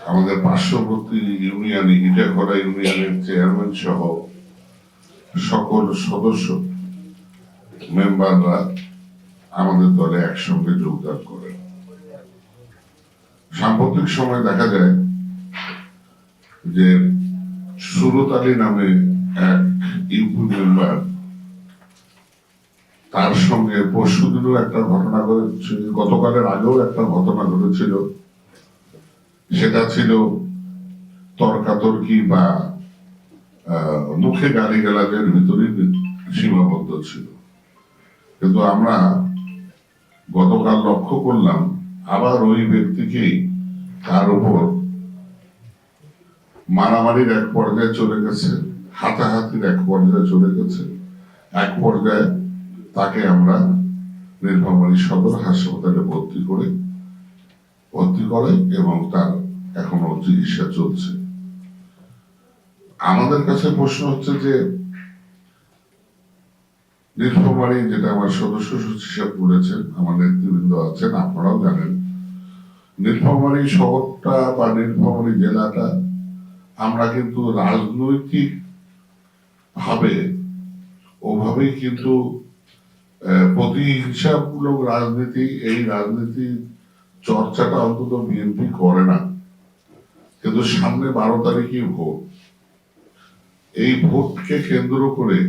আমাদের পার্শ্ববর্তী ইউনিয়নে ইটাখলা ইউনিয়নের চেয়ারম্যান সহ সকল সদস্য মেম্বাররা আমাদের দলে একসঙ্গে যোগদান করেন। সাম্প্রতিক সময় দেখা যায় যে সুরত আলী নামে এক ইউপি মেম্বার, তার সঙ্গে পরশুদিনও একটা ঘটনা ঘটেছিল, গতকালের আগেও একটা ঘটনা ঘটেছিল। সেটা ছিল তর্কাতর্কি বা মুখে গালিগালাজের ভিতরেই সীমাবদ্ধ ছিল। কিন্তু আমরা গতকাল লক্ষ্য করলাম আবার ওই ব্যক্তিকেই তার উপর মারামারির এক পর্যায়ে চলে গেছে, হাতাহাতির এক পর্যায়ে চলে গেছে। এক পর্যায়ে তাকে আমরা নীলফামারী সদর হাসপাতালে ভর্তি করে এবং তার এখনো চিকিৎসা চলছে। আমাদের কাছে প্রশ্ন হচ্ছে যে নীলফামারী, যেটা আমার সদস্য সচিব বলেছেন, আমার নেতৃবৃন্দ আছেন, আপনারাও জানেন, নীলফামারী শহরটা বা নীলফামারী জেলাটা আমরা কিন্তু রাজনৈতিক ভাবে ওভাবেই কিন্তু প্রতিহিংসামূলক রাজনীতি, এই রাজনীতি চর্চাটা অন্তত বিএনপি করে না। কিন্তু সামনে 12 তারিখে ভোট, এই ভোটকে কেন্দ্র করে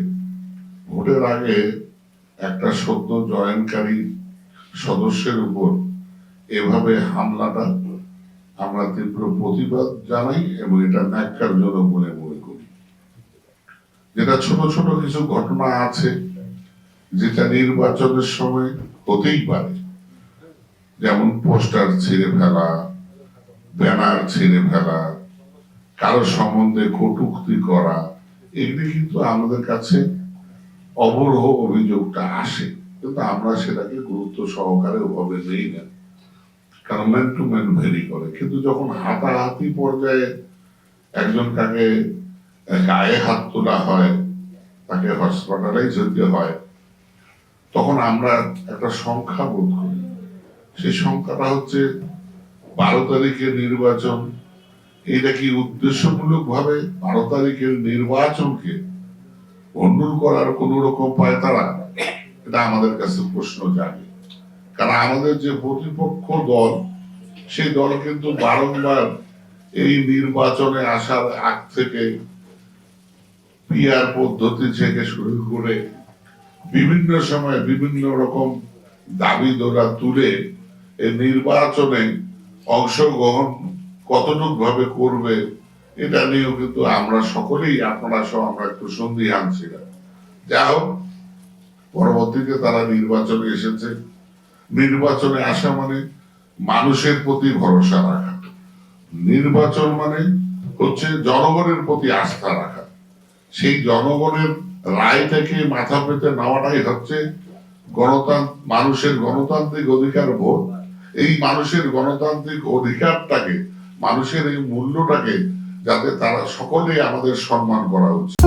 ভোটের আগে একটা সদ্য জয়েনকারী সদস্যের উপর এভাবে হামলাটা আমরা তীব্র প্রতিবাদ জানাই এবং এটা ন্যাক্কারজনক বলে মনে করি। যেটা ছোট ছোট কিছু ঘটনা আছে যেটা নির্বাচনের সময় হতেই পারে, যেমন পোস্টার ছিঁড়ে ফেলা, ব্যানার ছিঁড়ে ফেলা, কারো সম্বন্ধে কটূক্তি করা, এগুলি কিন্তু আমাদের কাছে অবরোহ অভিযোগটা আসে, কিন্তু আমরা সেটাকে গুরুত্ব সহকারে ওভাবে নেই না, কারণ ম্যান টু ম্যান ভেরি করে। কিন্তু যখন হাতাহাতি পর্যায়ে একজন কাকে গায়ে হাত তোলা হয়, তাকে হসপিটালাইজ হতে হয়, তখন আমরা একটা সংখ্যা বোধ করি। সেই সংখ্যাটা হচ্ছে 12 তারিখের নির্বাচন। এটা কি উদ্দেশ্যমূলক ভাবে 12 তারিখের নির্বাচনকে গন্ডগোল করার কোন রকম পায় তারা? এটা আমাদের কাছে প্রশ্ন জাগে। কারণ আমাদের যে প্রতিপক্ষ দল, সেই দল কিন্তু বারংবার এই নির্বাচনে আসার আগ থেকে পিআর পদ্ধতি থেকে শুরু করে বিভিন্ন সময় বিভিন্ন রকম দাবি দোরা তুলে এই নির্বাচনে অংশগ্রহণ কতটুক ভাবে করবে এটা নিয়েও কিন্তু আমরা সকলেই, আপনারা সহ আমরা একটু সন্দিহান ছিলাম। যা হোক, পরবর্তীতে তারা নির্বাচনে এসেছে। নির্বাচনে আসা মানে মানুষের প্রতি ভরসা রাখা, নির্বাচন মানে হচ্ছে জনগণের প্রতি আস্থা রাখা। সেই জনগণের রায় থেকে মাথা পেতে নেওয়াটাই হচ্ছে মানুষের গণতান্ত্রিক অধিকার ভোট। এই মানুষের গণতান্ত্রিক অধিকারটাকে, মানুষের এই মূল্যটাকে যাতে তারা সকলেই আমাদের সম্মান করা উচিত।